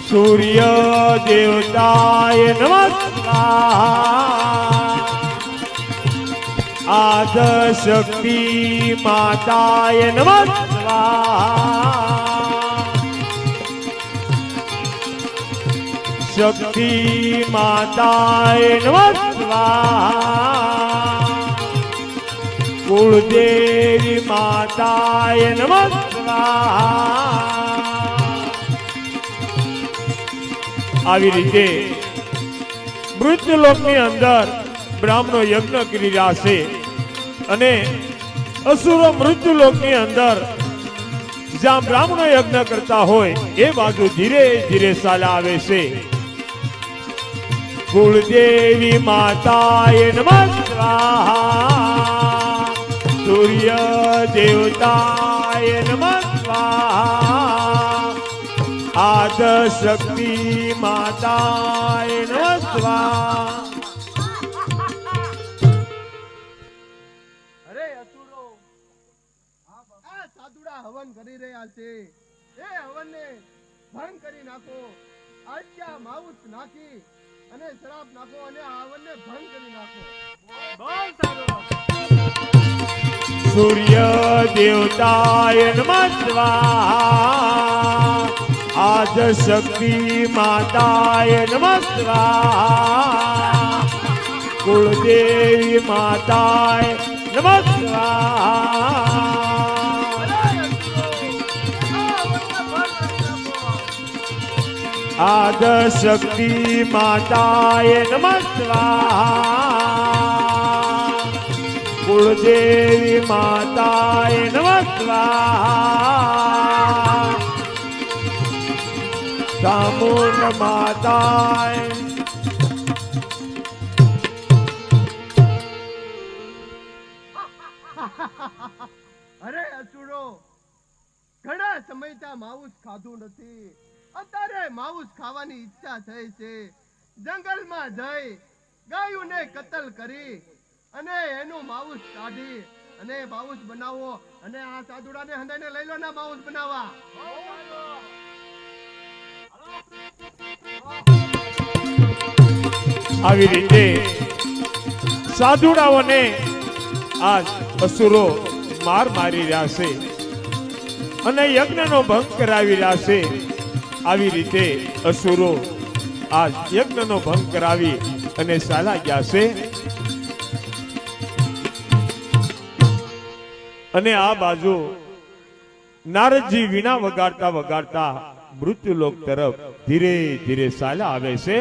સૂર્ય દેવતાય નમસ્કાર, આદ શક્તિ માતાય નમસ્કાર, શક્તિ માતાય નમસ્કાર, કુળદેવી માતાય નમસ્કાર. આવી રીતે મૃત્યુલોકની અંદર બ્રાહ્મણો યજ્ઞ કરી રહ્યા છે અને અસુરો મૃત્યુલોકની અંદર જ્યાં બ્રાહ્મણો યજ્ઞ કરતા હોય એ બાજુ ધીરે ધીરે ચાલ્યા આવે છે. કુળદેવી માતાય નમસ્કાર, સૂર્ય દેવતાય નમસ્કાર, આદ શક્તિ માતાય નમસ્કાર. અરે અસુરો, આ સાધુડા હવન કરી રહ્યા છે, એ હવનને ભંગ કરી નાખો. આજ્ઞા માઉસ નાખી અને શરાબ નાખો અને આ હવનને ભંગ કરી નાખો. બોલ સાધુડો. સૂર્ય દેવતાય નમસ્કાર, આદ શક્તિ માતાય નમસ્કાર, કુળદેવી માતાય નમસ્કાર, આદ શક્તિ માતાય નમસ્કાર, કુળદેવી માતાય નમસ્કાર, સામુન માતાય. અરે અસુરો, ઘણા સમયથી માઉસ ખાધું નથી. અત્યારે માઉસ ખાવાની ઈચ્છા થઈ છે. જંગલમાં જઈ ગાયોને કતલ કરી અને એનું માઉસ કાઢી અને માઉસ બનાવો અને આ સાધુડાને હંધાઈને લઈ લો ને માઉસ બનાવવા. આવી રીતે સાધુડાઓને આ અસુરો માર મારી રહ્યા છે અને યજ્ઞનો ભંગ કરાવી રહ્યા છે. આવી રીતે અસુરો આ યજ્ઞનો ભંગ કરાવી અને ચાલ્યા ગયા છે. અને આ બાજુ નારદજી વીણા વગાડતા વગાડતા મૃત્યુલોક તરફ ધીરે ધીરે ચાલ્યા આવે છે.